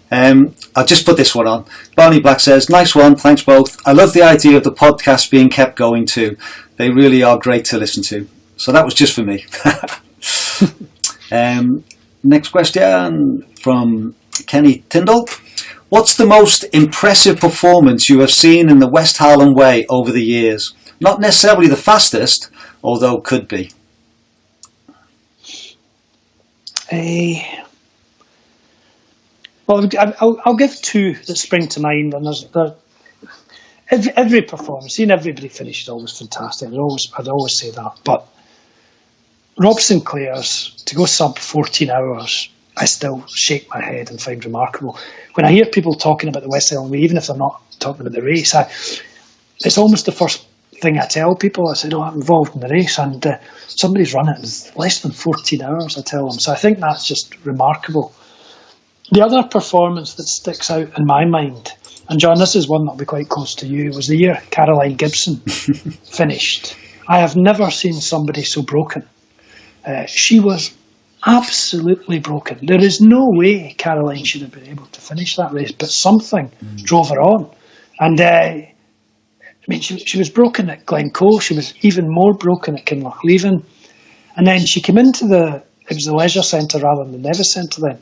I'll just put this one on. Barney Black says, nice one, thanks both. I love the idea of the podcast being kept going too. They really are great to listen to. So that was just for me. Next question from Kenny Tyndall. What's the most impressive performance you have seen in the West Highland Way over the years? Not necessarily the fastest, although could be. Well, I'll give two that spring to mind, and there's every performance, seeing everybody finish is always fantastic. I'd always say that. But Rob Sinclair's to go sub 14 hours, I still shake my head and find remarkable. When I hear people talking about the West Highland Way, even if they're not talking about the race, it's almost the first thing I tell people. I say, I'm involved in the race, and somebody's run it in less than 14 hours, I tell them. So I think that's just remarkable. The other performance that sticks out in my mind, and John, this is one that'll be quite close to you, was the year Caroline Gibson finished. I have never seen somebody so broken. She was absolutely broken. There is no way Caroline should have been able to finish that race, but something drove her on. And she was broken at Glencoe. She was even more broken at Kinlochleven. And then she came into it was the leisure centre rather than the Nevis Centre then.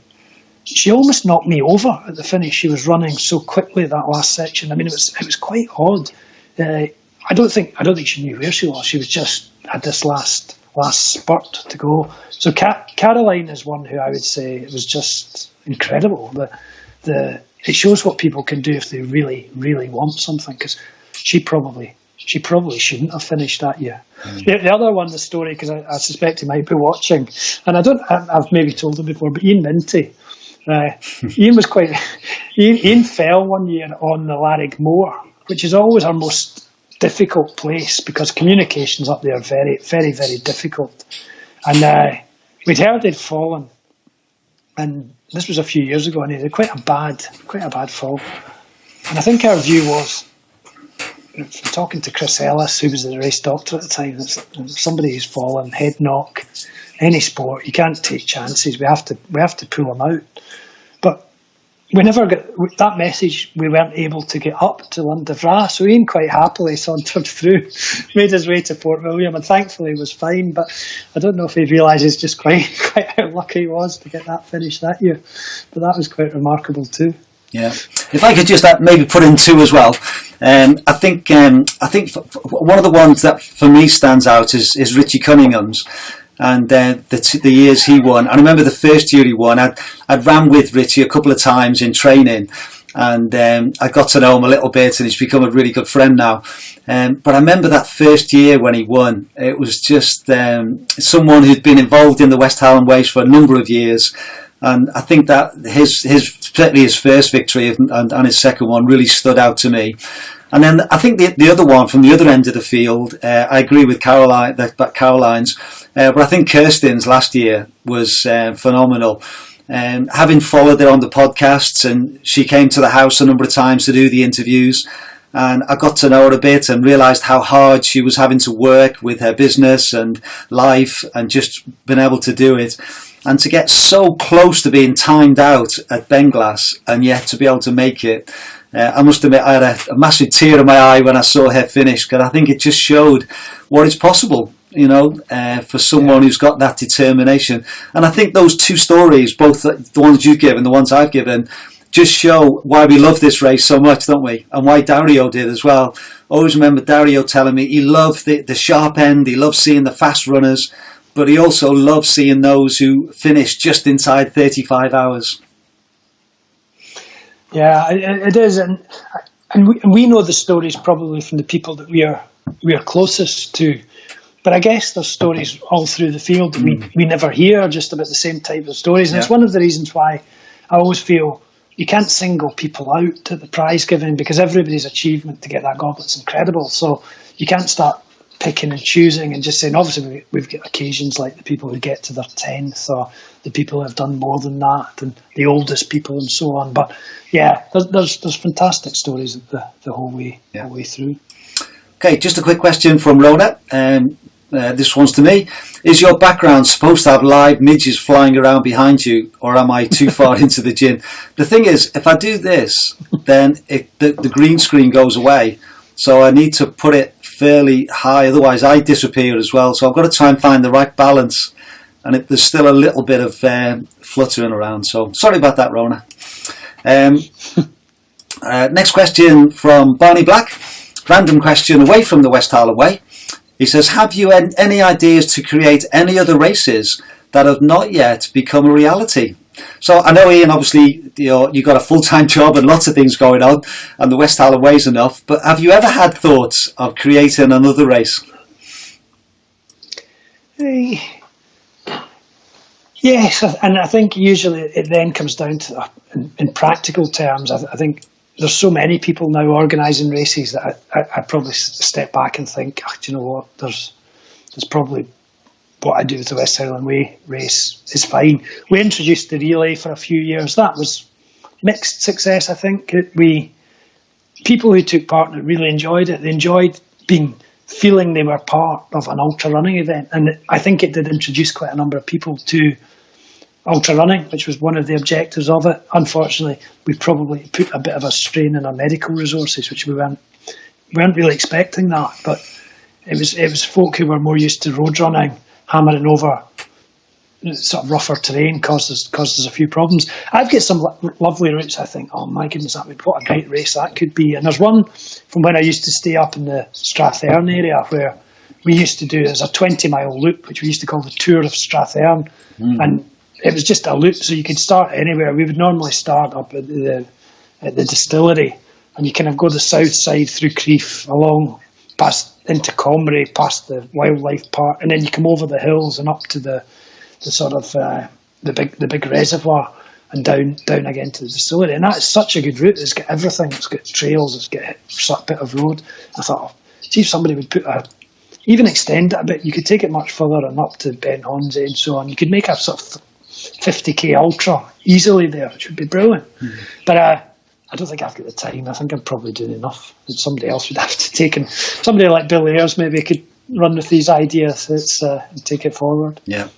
She almost knocked me over at the finish. She was running so quickly that last section. I mean, it was quite odd. I don't think she knew where she was. She was just had this last spurt to go. So Caroline is one who I would say it was just incredible. It shows what people can do if they really, really want something. Because she probably shouldn't have finished that year. The other one, the story, because I suspect he might be watching, and I've maybe told him before, but Ian Beattie. Ian fell one year on the Larrig Moor, which is always our most difficult place because communications up there are very, very, very difficult. And we'd heard he'd fallen, and this was a few years ago, and he had quite a bad fall. And I think our view was, from talking to Chris Ellis, who was the race doctor at the time, that somebody who's fallen, head knock, any sport, you can't take chances. We have to pull them out. But we never got that message. We weren't able to get up to Lundavra, so Ian quite happily sauntered through, made his way to Port William, and thankfully was fine. But I don't know if he realises just quite how lucky he was to get that finish that year. But that was quite remarkable too. Yeah, if I could just maybe put in two as well. I think one of the ones that for me stands out is Richie Cunningham's. And the years he won. I remember the first year he won, I'd ran with Richie a couple of times in training, and I got to know him a little bit, and he's become a really good friend now. But I remember that first year when he won, it was just someone who'd been involved in the West Highland Ways for a number of years. And I think that particularly his first victory and his second one really stood out to me. And then I think the other one from the other end of the field, I agree with Caroline's, but I think Kirsten's last year was phenomenal. Having followed her on the podcasts, and she came to the house a number of times to do the interviews, and I got to know her a bit and realised how hard she was having to work with her business and life and just been able to do it. And to get so close to being timed out at Benglass and yet to be able to make it, I must admit I had a massive tear in my eye when I saw her finish, because I think it just showed what is possible, for someone who's got that determination. And I think those two stories, both the ones you've given, the ones I've given, just show why we love this race so much, don't we? And why Dario did as well. Always remember Dario telling me he loved the sharp end, he loved seeing the fast runners, but he also loved seeing those who finished just inside 35 hours. Yeah, it is, and we know the stories probably from the people that we are closest to. But I guess there's stories all through the field that we never hear, just about the same type of stories. And it's one of the reasons why I always feel you can't single people out at the prize giving, because everybody's achievement to get that goblet's incredible. So you can't start picking and choosing and just saying, obviously we've got occasions like the people who get to their 10th, or the people who have done more than that, and the oldest people and so on. But yeah, there's fantastic stories the whole way through. Okay, just a quick question from Rhoda. This one's to me. Is your background supposed to have live midges flying around behind you, or am I too far into the gin? The thing is, if I do this, then the green screen goes away. So I need to put it fairly high, otherwise I disappear as well. So I've got to try and find the right balance. And there's still a little bit of fluttering around. So sorry about that, Rona. Next question from Barney Black. Random question away from the West Highland Way. He says, have you any ideas to create any other races that have not yet become a reality? So I know, Ian, obviously you've got a full-time job and lots of things going on, and the West Highland Way is enough, but have you ever had thoughts of creating another race? Yes, and I think usually it then comes down to, in practical terms, I think there's so many people now organising races that I probably step back and think, do you know what, there's probably what I do with the West Highland Way race is fine. We introduced the relay for a few years. That was mixed success, I think. People who took part in it really enjoyed it. They enjoyed feeling they were part of an ultra running event, and I think it did introduce quite a number of people to ultra running, which was one of the objectives of it. Unfortunately, we probably put a bit of a strain on our medical resources, which we weren't really expecting that. But it was folk who were more used to road running, hammering over sort of rougher terrain, caused us a few problems. I've got some lovely routes. I think, oh my goodness, what a great race that could be. And there's one from when I used to stay up in the Strathearn area where we used to do as a 20-mile loop, which we used to call the Tour of Strathearn, and it was just a loop, so you could start anywhere. We would normally start up at the distillery, and you kind of go the south side through Crieff, along past into Comrie, past the wildlife park, and then you come over the hills and up to the sort of the big reservoir, and down again to the distillery. And that's such a good route. It's got everything. It's got trails. It's got a bit of road. I thought, see if somebody would even extend it a bit. You could take it much further and up to Ben Hornsey and so on. You could make a sort of 50k ultra easily there, which would be brilliant. But I don't think I've got the time. I think I'm probably doing enough. Somebody else would have to take, and somebody like Bill Ayres maybe could run with these ideas and take it forward. Yeah.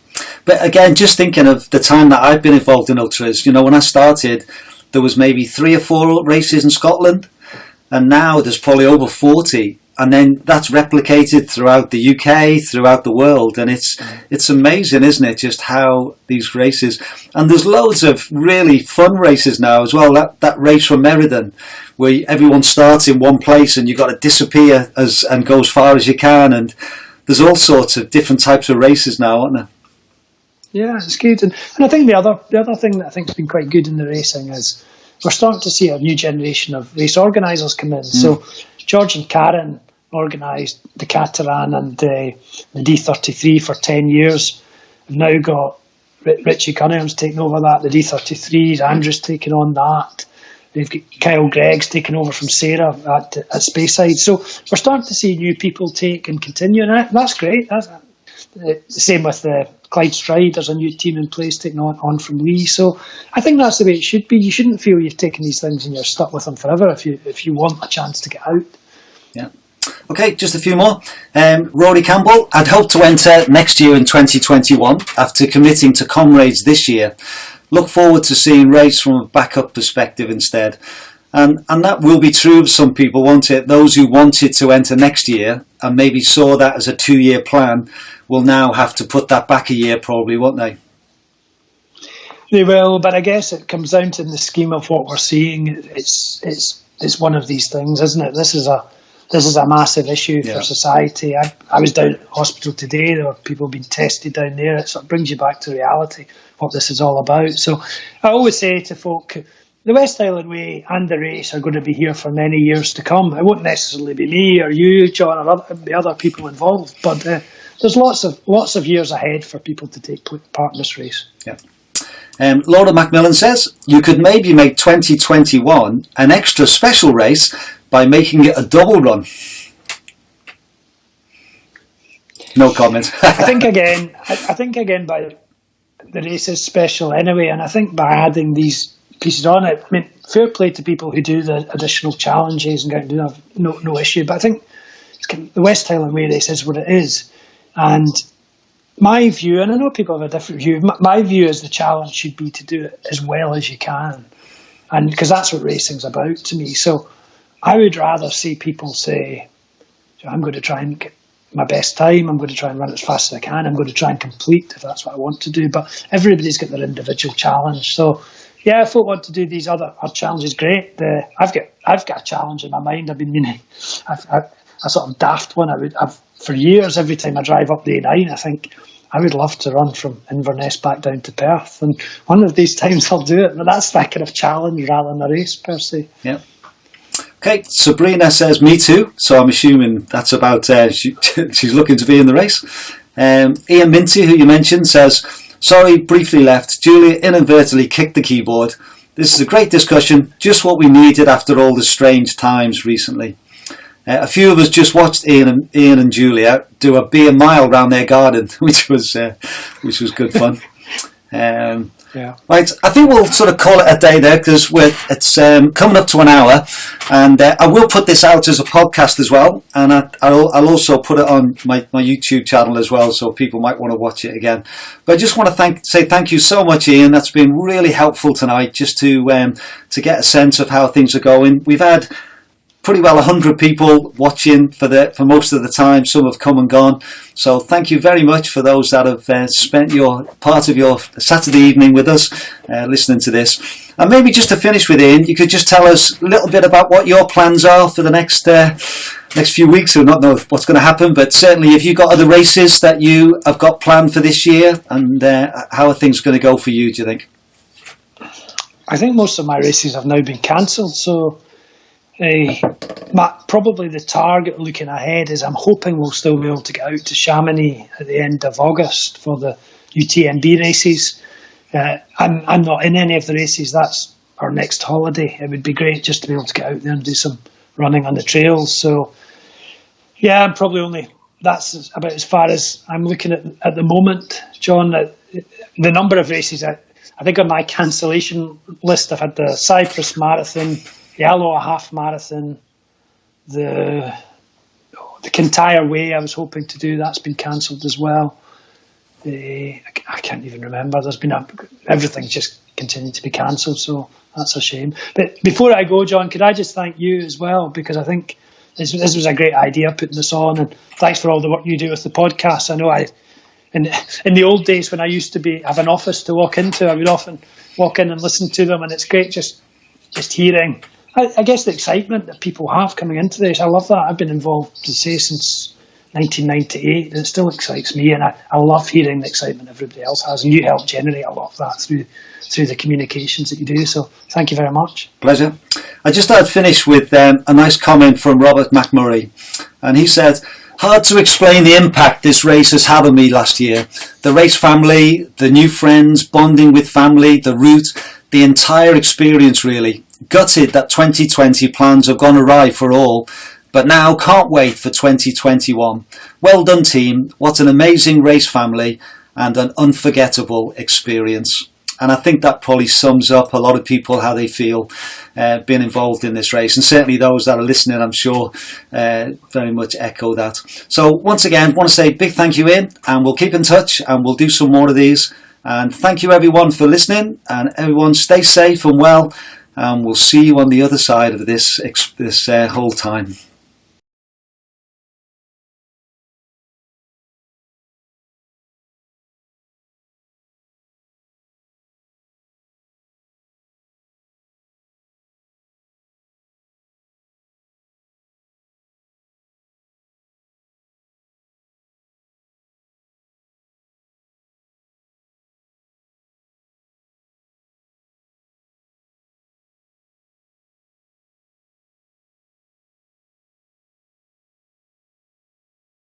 But again, just thinking of the time that I've been involved in ultras, when I started, there was maybe 3 or 4 races in Scotland, and now there's probably over 40. And then that's replicated throughout the UK, throughout the world. And it's amazing, isn't it, just how these races... And there's loads of really fun races now as well. That race from Meriden, where everyone starts in one place and you've got to disappear and go as far as you can. And there's all sorts of different types of races now, aren't there? Yeah, it's good. And I think the other thing that I think has been quite good in the racing is we're starting to see a new generation of race organisers come in. So George and Karen organised the Cateran and the D33 for 10 years. We've now got Richie Cunningham's taken over that, the D33s, Andrew's taken on that. They've got Kyle Gregg's taken over from Sarah at Speyside. So we're starting to see new people take and continue, and that's great. That's the same with Clyde Stride. There's a new team in place taking on from Lee. So I think that's the way it should be. You shouldn't feel you've taken these things and you're stuck with them forever if you want a chance to get out. Yeah. Okay, just a few more. Rory Campbell, I'd hope to enter next year in 2021 after committing to Comrades this year. Look forward to seeing race from a backup perspective instead. And that will be true of some people, won't it? Those who wanted to enter next year and maybe saw that as a 2-year plan will now have to put that back a year probably, won't they? They will, but I guess it comes down to, in the scheme of what we're seeing, it's one of these things, isn't it? This is a massive issue for society. I was down at the hospital today. There were people being tested down there. It sort of brings you back to reality, what this is all about. So I always say to folk, the West Highland Way and the race are going to be here for many years to come. It won't necessarily be me or you, John, or the other people involved, but there's lots of years ahead for people to take part in this race. Yeah. Laura Macmillan says, you could maybe make 2021 an extra special race by making it a double run. No comment. I think again, by the race is special anyway, and I think by adding these pieces on it, I mean, fair play to people who do the additional challenges and do have no issue. But I think the West Highland Way race is what it is, and my view, and I know people have a different view. My view is the challenge should be to do it as well as you can, and because that's what racing's about to me. So I would rather see people say, I'm going to try and get my best time, I'm going to try and run as fast as I can, I'm going to try and complete if that's what I want to do. But everybody's got their individual challenge. So yeah, if I want to do these other challenges, great. I've got a challenge in my mind. I've been meaning, a sort of daft one. I've for years, every time I drive up the A9, I think I would love to run from Inverness back down to Perth, and one of these times I'll do it. But that's that kind of challenge rather than a race per se. Yeah. Okay, Sabrina says, me too. So I'm assuming that's about, she's looking to be in the race. Ian Beattie, who you mentioned, says, sorry, briefly left. Julia inadvertently kicked the keyboard. This is a great discussion, just what we needed after all the strange times recently. A few of us just watched Ian and Julia do a beer mile round their garden, which was good fun. Yeah. Right, I think we'll sort of call it a day there because it's coming up to an hour, and I will put this out as a podcast as well, and I'll also put it on my YouTube channel as well, so people might want to watch it again. But I just want to say thank you so much, Ian. That's been really helpful tonight, just to get a sense of how things are going. We've had pretty well 100 people watching for most of the time. Some have come and gone. So thank you very much for those that have spent your part of your Saturday evening with us listening to this. And maybe just to finish with, Ian, you could just tell us a little bit about what your plans are for the next few weeks. I don't know what's going to happen, but certainly if you've got other races that you have got planned for this year, and how are things going to go for you, do you think? I think most of my races have now been cancelled, so probably the target looking ahead is I'm hoping we'll still be able to get out to Chamonix at the end of August for the UTMB races. I'm not in any of the races. That's our next holiday. It would be great just to be able to get out there and do some running on the trails. So yeah, I'm probably that's about as far as I'm looking at the moment, John. The number of races I think on my cancellation list, I've had the Cyprus Marathon, the Alloa Half Marathon, the Kintyre Way I was hoping to do, that's been cancelled as well. I can't even remember. There's been everything's just continued to be cancelled, so that's a shame. But before I go, John, could I just thank you as well, because I think this was a great idea putting this on, and thanks for all the work you do with the podcast. I know in the old days when I used to have an office to walk into, I would often walk in and listen to them, and it's great just hearing. I guess the excitement that people have coming into this, I love that. I've been involved, to say, since 1998, and it still excites me, and I love hearing the excitement everybody else has, and you help generate a lot of that through the communications that you do, so thank you very much. Pleasure. I just thought I'd finish with a nice comment from Robert McMurray, and he said, hard to explain the impact this race has had on me last year. The race family, the new friends, bonding with family, the route, the entire experience really. Gutted that 2020 plans have gone awry for all, but now can't wait for 2021. Well done, team. What an amazing race family and an unforgettable experience. And I think that probably sums up a lot of people, how they feel being involved in this race. And certainly those that are listening, I'm sure, very much echo that. So once again, I want to say a big thank you, Ian, and we'll keep in touch and we'll do some more of these. And thank you everyone for listening, and everyone stay safe and well. And we'll see you on the other side of this whole time.